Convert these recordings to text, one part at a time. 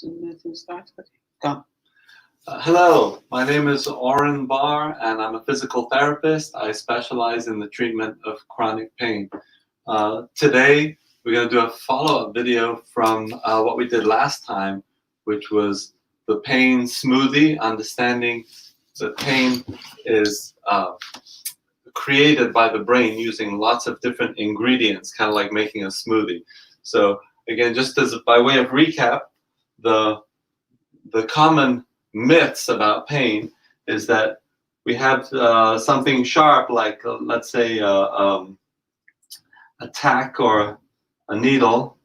Matthew starts, but go. Hello, my name is Oren Barr, and I'm a physical therapist. I specialize in the treatment of chronic pain. Today, we're going to do a follow-up video from what we did last time, which was the pain smoothie, understanding that pain is created by the brain using lots of different ingredients, kind of like making a smoothie. So again, just as by way of recap, the common myths about pain is that we have something sharp, like let's say a tack or a needle,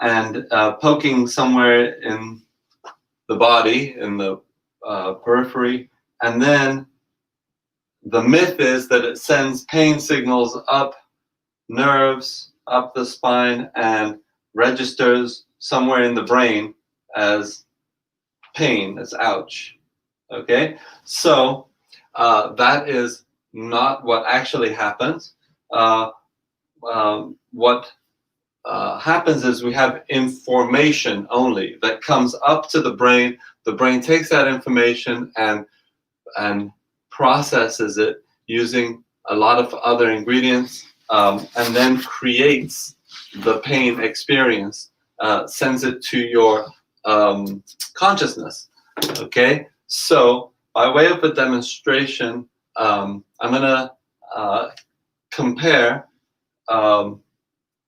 and poking somewhere in the body, in the periphery, and then the myth is that it sends pain signals up nerves, up the spine, and registers somewhere in the brain as pain, as ouch. Okay, so that is not what actually happens. What happens is we have information only that comes up to the brain. The brain takes that information and processes it using a lot of other ingredients, and then creates the pain experience, sends it to your consciousness. Okay, so by way of a demonstration, I'm going to compare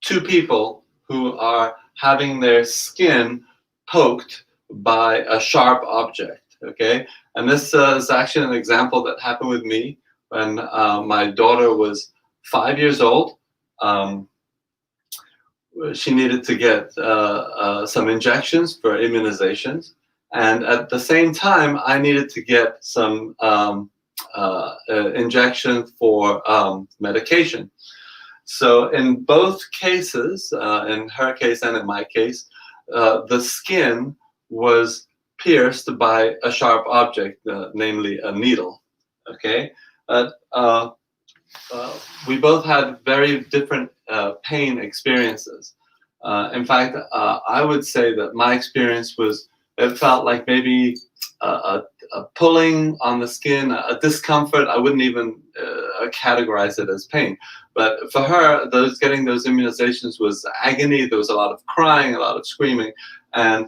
two people who are having their skin poked by a sharp object. Okay, and this is actually an example that happened with me when my daughter was 5 years old. She needed to get some injections for immunizations, and at the same time I needed to get some injection for medication. So in both cases, in her case and in my case, the skin was pierced by a sharp object, namely a needle. Okay, we both had very different pain experiences. In fact, I would say that my experience was, it felt like maybe a pulling on the skin, a discomfort. I wouldn't even categorize it as pain. But for her, getting those immunizations was agony. There was a lot of crying, a lot of screaming, and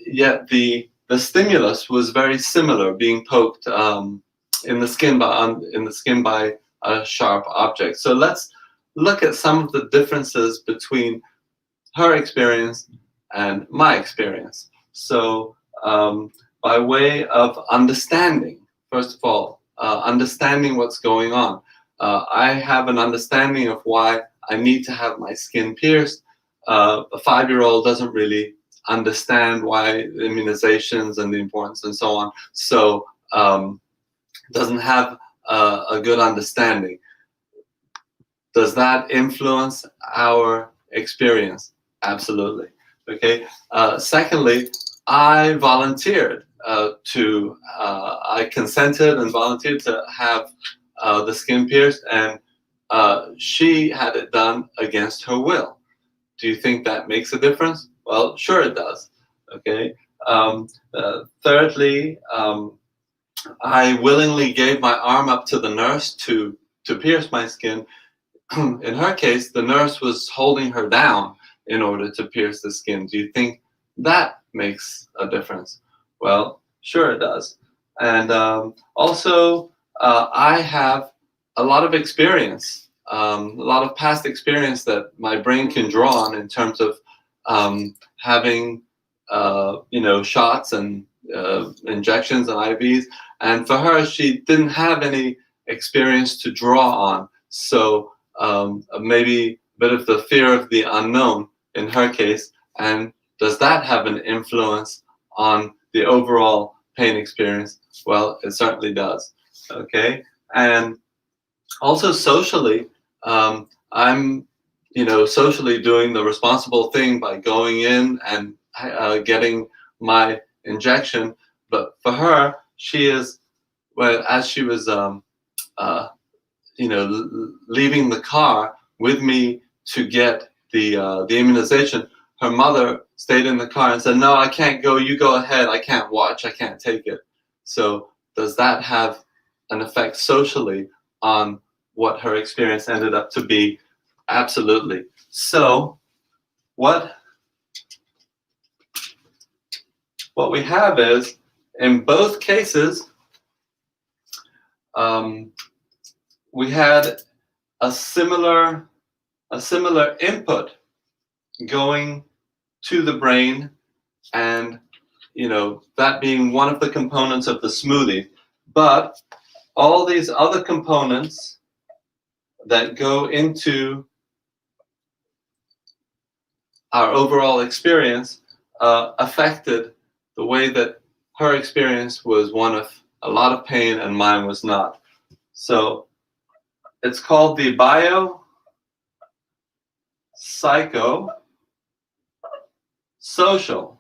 yet the stimulus was very similar, being poked in the skin by a sharp object. So let's look at some of the differences between her experience and my experience. So by way of understanding, first of all, understanding what's going on. I have an understanding of why I need to have my skin pierced. A 5-year-old doesn't really understand why immunizations and the importance and so on. So doesn't have a good understanding. Does that influence our experience? Absolutely. Okay. Secondly, I volunteered I consented and volunteered to have the skin pierced, and she had it done against her will. Do you think that makes a difference? Well, sure it does. Okay. Thirdly, I willingly gave my arm up to the nurse to pierce my skin. In her case, the nurse was holding her down in order to pierce the skin. Do you think that makes a difference? Well, sure it does. And also, I have a lot of experience, a lot of past experience that my brain can draw on in terms of having, shots and injections and IVs. And for her, she didn't have any experience to draw on. So maybe a bit of the fear of the unknown in her case. And does that have an influence on the overall pain experience? Well, it certainly does. Okay. And also socially, I'm socially doing the responsible thing by going in and getting my injection. But for her, she is, well, as she was leaving the car with me to get the immunization, her mother stayed in the car and said, no, I can't go, you go ahead, I can't watch, I can't take it. So does that have an effect socially on what her experience ended up to be? Absolutely. So what we have is, in both cases, we had a similar input going to the brain, and that being one of the components of the smoothie. But all these other components that go into our overall experience affected the way that her experience was one of a lot of pain and mine was not. So it's called the biopsychosocial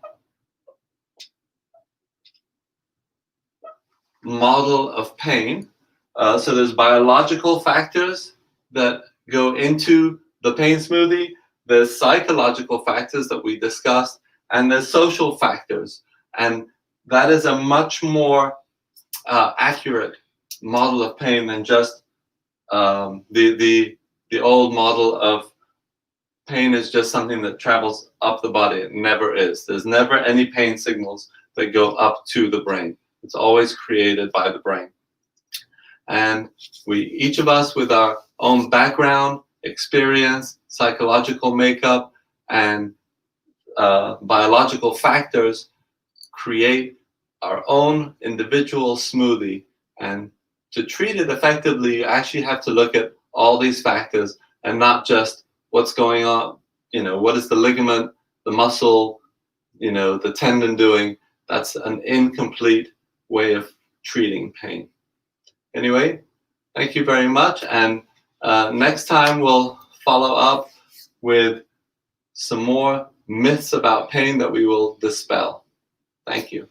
model of pain. So there's biological factors that go into the pain smoothie, there's psychological factors that we discussed, and there's social factors. And that is a much more accurate model of pain than just the old model of pain is just something that travels up the body. It never is. There's never any pain signals that go up to the brain. It's always created by the brain. And each of us with our own background, experience, psychological makeup, and biological factors create our own individual smoothie. And to treat it effectively, you actually have to look at all these factors and not just what's going on, what is the ligament, the muscle, the tendon doing. That's an incomplete way of treating pain. Anyway, thank you very much. And next time we'll follow up with some more myths about pain that we will dispel. Thank you.